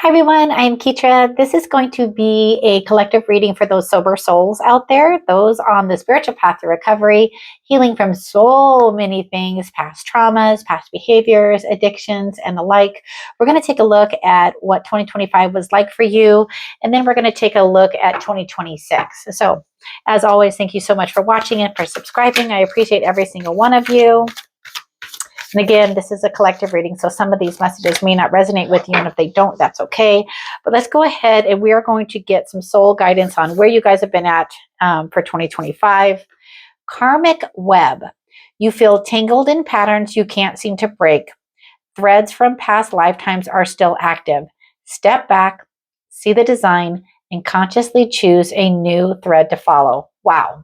Hi everyone, I'm Ketra. This is going to be a collective reading for those sober souls out there, those on the spiritual path to recovery, healing from so many things, past traumas, past behaviors, addictions, and the like. We're going to take a look at what 2025 was like for you, and then we're going to take a look at 2026. So, as always, thank you so much for watching and for subscribing. I appreciate every single one of you. And again, this is a collective reading, so some of these messages may not resonate with you, and if they don't, that's okay. But let's go ahead and we are going to get some soul guidance on where you guys have been at for 2025. Karmic web. You feel tangled in patterns you can't seem to break. Threads from past lifetimes are still active. Step back, see the design, and consciously choose a new thread to follow. Wow.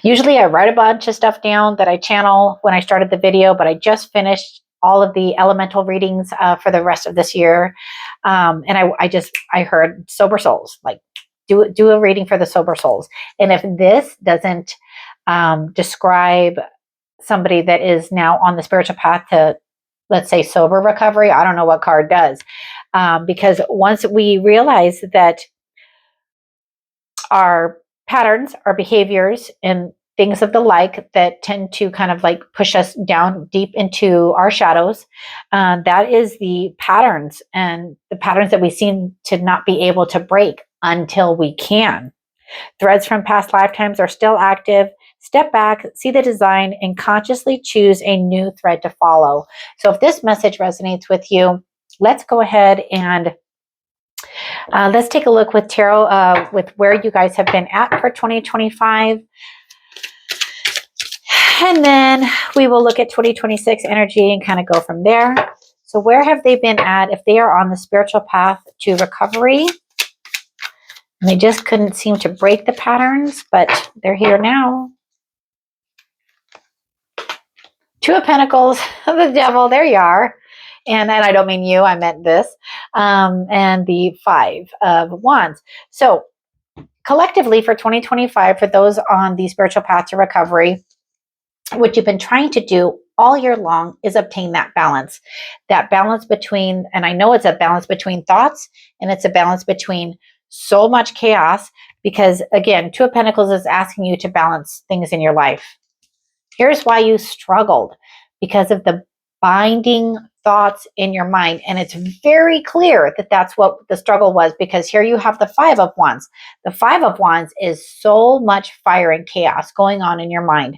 Usually I write a bunch of stuff down that I channel when I started the video, but I just finished all of the elemental readings for the rest of this year. And I heard sober souls, like do a reading for the sober souls. And if this doesn't describe somebody that is now on the spiritual path to, let's say, sober recovery, I don't know what card does. Because once we realize that our patterns, our behaviors, and things of the like that tend to kind of like push us down deep into our shadows. That is the patterns and the patterns that we seem to not be able to break until we can. Threads from past lifetimes are still active. Step back, see the design, and consciously choose a new thread to follow. So if this message resonates with you, let's go ahead and let's take a look with tarot, with where you guys have been at for 2025. And then we will look at 2026 energy and kind of go from there. So where have they been at if they are on the spiritual path to recovery? And they just couldn't seem to break the patterns, but they're here now. Two of Pentacles, the Devil, there you are. And I don't mean you, I meant this. And the Five of Wands. So collectively for 2025, for those on the spiritual path to recovery, what you've been trying to do all year long is obtain that balance between, and I know it's a balance between thoughts and it's a balance between so much chaos, because again, Two of Pentacles is asking you to balance things in your life. Here's why you struggled: because of the binding thoughts in your mind. And it's very clear that that's what the struggle was, because here you have the Five of Wands. The Five of Wands is so much fire and chaos going on in your mind.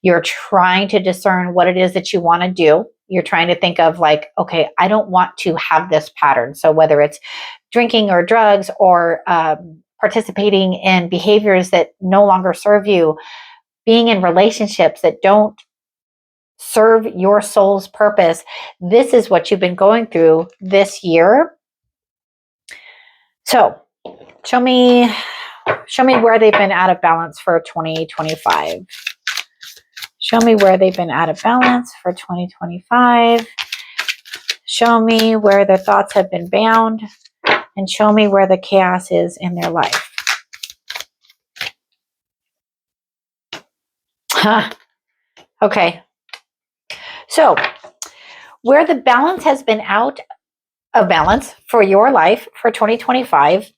You're trying to discern what it is that you want to do. You're trying to think of like, okay, I don't want to have this pattern. So whether it's drinking or drugs or participating in behaviors that no longer serve you, being in relationships that don't serve your soul's purpose, this is what you've been going through this year. So show me where they've been out of balance for 2025. Show me where they've been out of balance for 2025. Show me where their thoughts have been bound, and show me where the chaos is in their life. Okay. So where the balance has been out of balance for your life for 2025,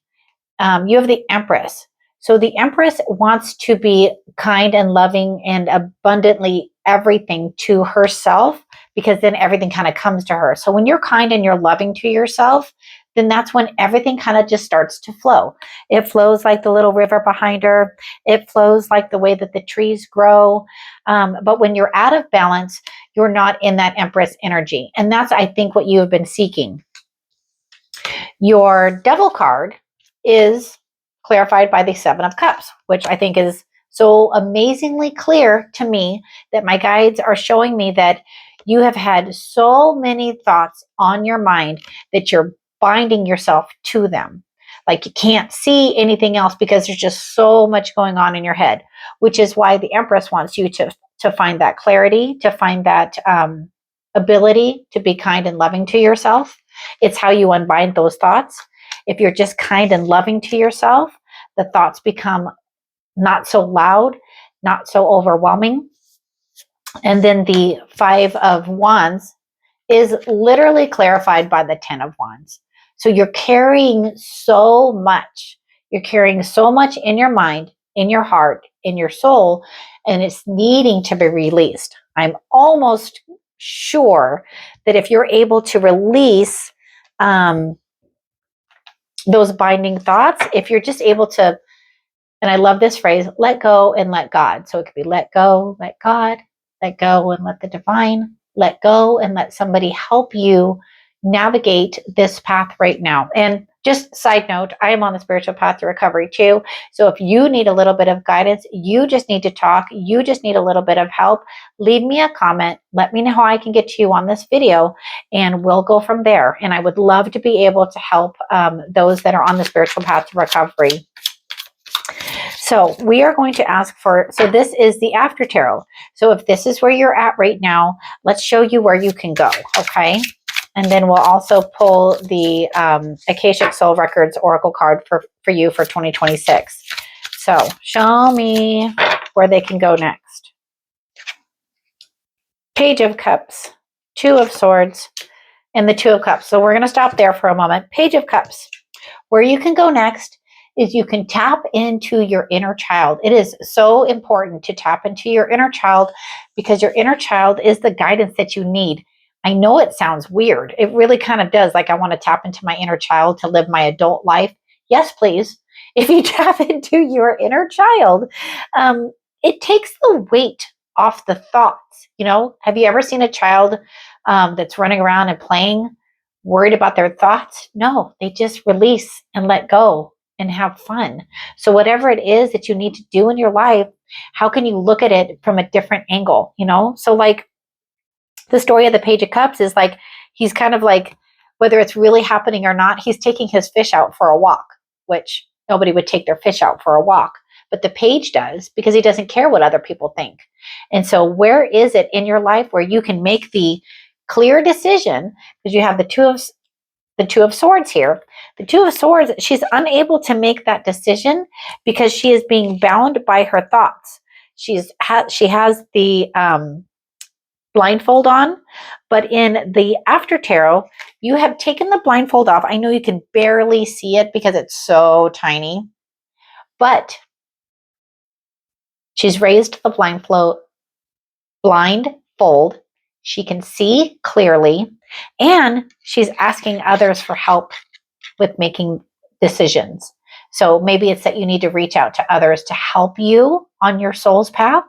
you have the Empress. So the Empress wants to be kind and loving and abundantly everything to herself, because then everything kind of comes to her. So when you're kind and you're loving to yourself, then that's when everything kind of just starts to flow. It flows like the little river behind her. It flows like the way that the trees grow. But when you're out of balance, you're not in that Empress energy. And that's, I think, what you have been seeking. Your Devil card is clarified by the Seven of Cups, which I think is so amazingly clear to me, that my guides are showing me that you have had so many thoughts on your mind that you're binding yourself to them. Like you can't see anything else because there's just so much going on in your head, which is why the Empress wants you to find that clarity, to find that ability to be kind and loving to yourself. It's how you unbind those thoughts. If you're just kind and loving to yourself, the thoughts become not so loud, not so overwhelming. And then the Five of Wands is literally clarified by the 10 of Wands. So you're carrying so much. You're carrying so much in your mind, in your heart, in your soul, and it's needing to be released. I'm almost sure that if you're able to release those binding thoughts, if you're just able to, and I love this phrase, let go and let God. So it could be let go, let God, let go and let the divine, let go and let somebody help you navigate this path right now. And just side note, I am on the spiritual path to recovery too. So if you need a little bit of guidance, you just need to talk, you just need a little bit of help, leave me a comment, let me know how I can get to you on this video, and we'll go from there. And I would love to be able to help those that are on the spiritual path to recovery. So we are going to ask for, so this is the after tarot. So if this is where you're at right now, let's show you where you can go, okay? And then we'll also pull the Akashic Soul Records Oracle card for you for 2026. So show me where they can go next. Page of Cups, Two of Swords, and the Two of Cups. So we're going to stop there for a moment. Page of Cups. Where you can go next is you can tap into your inner child. It is so important to tap into your inner child because your inner child is the guidance that you need. I know it sounds weird. It really kind of does. Like, I want to tap into my inner child to live my adult life. Yes, please. If you tap into your inner child, it takes the weight off the thoughts. You know, have you ever seen a child that's running around and playing, worried about their thoughts? No, they just release and let go and have fun. So whatever it is that you need to do in your life, how can you look at it from a different angle? You know, so like the story of the Page of Cups is like, he's kind of like, whether it's really happening or not, he's taking his fish out for a walk, which nobody would take their fish out for a walk. But the page does, because he doesn't care what other people think. And so where is it in your life where you can make the clear decision? Because you have the Two of Swords here. The Two of Swords, she's unable to make that decision because she is being bound by her thoughts. She has the blindfold on, but in the after tarot, you have taken the blindfold off. I know you can barely see it because it's so tiny, but she's raised the blindfold. She can see clearly, and she's asking others for help with making decisions. So maybe it's that you need to reach out to others to help you on your soul's path,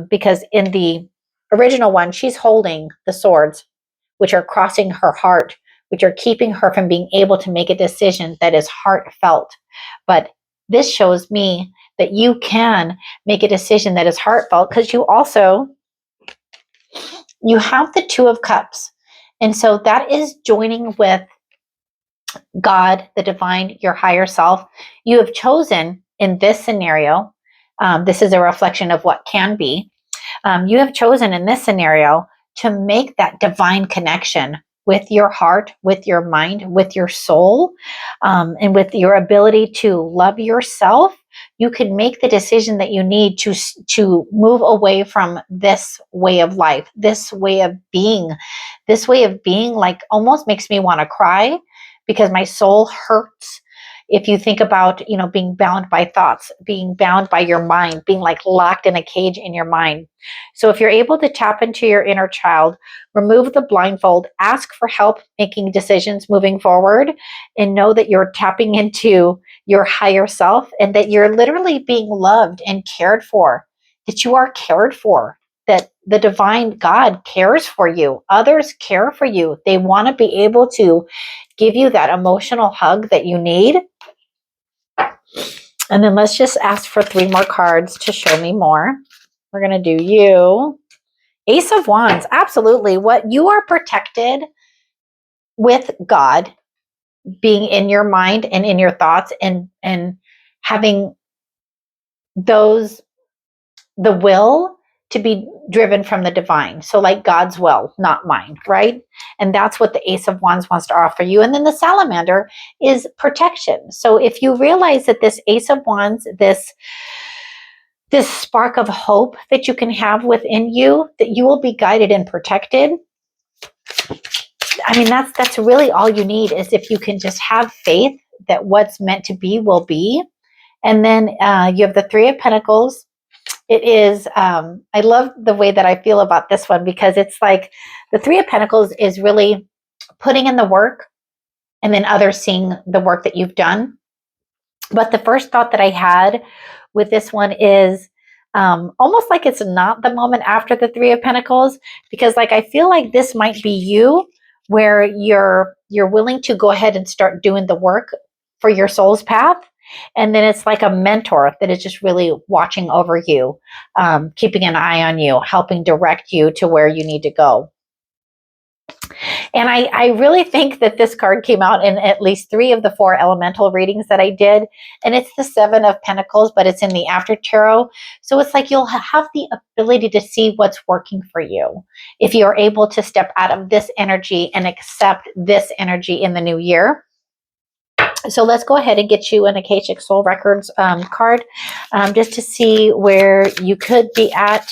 because in the original one, she's holding the swords, which are crossing her heart, which are keeping her from being able to make a decision that is heartfelt. But this shows me that you can make a decision that is heartfelt, because you have the Two of Cups. And so that is joining with God, the divine, your higher self. You have chosen in this scenario, this is a reflection of what can be. You have chosen in this scenario to make that divine connection with your heart, with your mind, with your soul, and with your ability to love yourself. You can make the decision that you need to move away from this way of life, this way of being. This way of being like almost makes me want to cry, because my soul hurts. If you think about, being bound by thoughts, being bound by your mind, being like locked in a cage in your mind. So if you're able to tap into your inner child, remove the blindfold, ask for help making decisions moving forward, and know that you're tapping into your higher self and that you're literally being loved and cared for, that you are cared for, that the divine God cares for you. Others care for you. They want to be able to give you that emotional hug that you need. And then let's just ask for 3 more cards to show me more. We're going to do you. Ace of Wands. Absolutely. What you are protected with God being in your mind and in your thoughts, and having the will to be driven from the divine. So like God's will, not mine, right? And that's what the Ace of Wands wants to offer you. And then the Salamander is protection. So if you realize that this Ace of Wands, this spark of hope that you can have within you, that you will be guided and protected, I mean, that's really all you need, is if you can just have faith that what's meant to be will be. And then you have the Three of Pentacles. It is, I love the way that I feel about this one, because it's like the Three of Pentacles is really putting in the work and then others seeing the work that you've done. But the first thought that I had with this one is almost like it's not the moment after the Three of Pentacles, because like I feel like this might be you, where you're willing to go ahead and start doing the work for your soul's path. And then it's like a mentor that is just really watching over you, keeping an eye on you, helping direct you to where you need to go. And I really think that this card came out in at least 3 of the 4 elemental readings that I did. And it's the 7 of Pentacles, but it's in the After Tarot. So it's like you'll have the ability to see what's working for you if you're able to step out of this energy and accept this energy in the new year. So let's go ahead and get you an Akashic Soul Records card, just to see where you could be at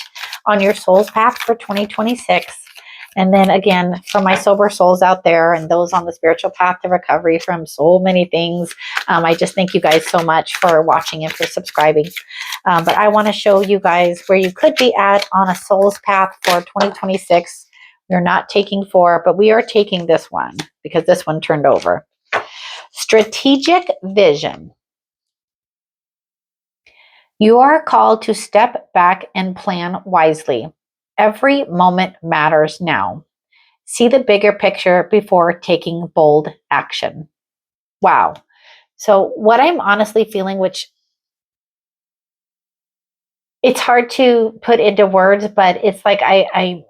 on your soul's path for 2026. And then again, for my sober souls out there and those on the spiritual path to recovery from so many things, I just thank you guys so much for watching and for subscribing. But I want to show you guys where you could be at on a soul's path for 2026. We're not taking 4, but we are taking this one because this one turned over. Strategic vision. You are called to step back and plan wisely. Every moment matters now. See the bigger picture before taking bold action. Wow. So what I'm honestly feeling, which it's hard to put into words, but it's like I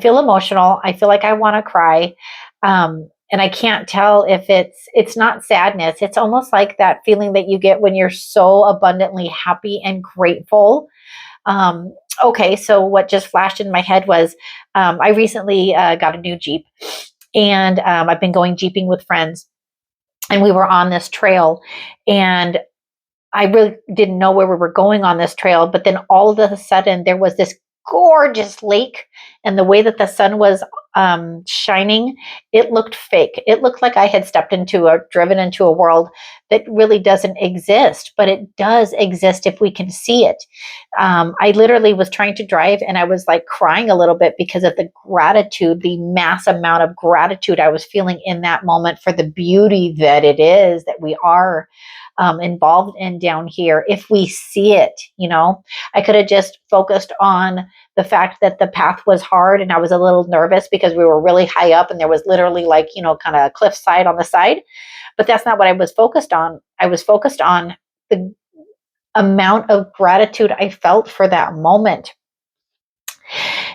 feel emotional. I feel like I want to cry. And I can't tell if it's not sadness. It's almost like that feeling that you get when you're so abundantly happy and grateful. Okay, so what just flashed in my head was I recently got a new Jeep, and I've been going Jeeping with friends, and we were on this trail, and I really didn't know where we were going on this trail, but then all of a sudden there was this gorgeous lake, and the way that the sun was shining, it looked fake. It looked like I had driven into a world that really doesn't exist, but it does exist if we can see it. I literally was trying to drive, and I was like crying a little bit because of the gratitude, the mass amount of gratitude I was feeling in that moment for the beauty that it is that we are involved in down here. If we see it, I could have just focused on the fact that the path was hard, and I was a little nervous because we were really high up and there was literally like, kind of a cliffside on the side. But that's not what I was focused on. I was focused on the amount of gratitude I felt for that moment.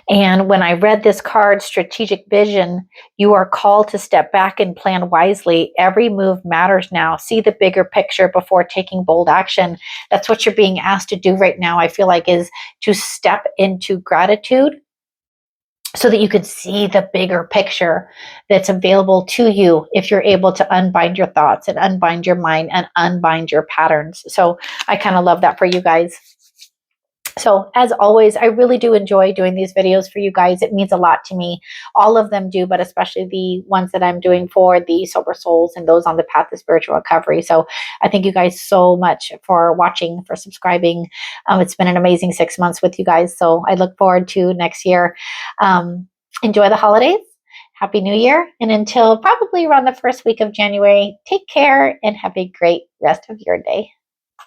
And when I read this card, Strategic Vision, you are called to step back and plan wisely. Every move matters now. See the bigger picture before taking bold action. That's what you're being asked to do right now, I feel like, is to step into gratitude so that you can see the bigger picture that's available to you if you're able to unbind your thoughts and unbind your mind and unbind your patterns. So I kind of love that for you guys. So as always, I really do enjoy doing these videos for you guys. It means a lot to me. All of them do, but especially the ones that I'm doing for the sober souls and those on the path to spiritual recovery. So I thank you guys so much for watching, for subscribing. It's been an amazing 6 months with you guys. So I look forward to next year. Enjoy the holidays. Happy New Year. And until probably around the first week of January, take care and have a great rest of your day.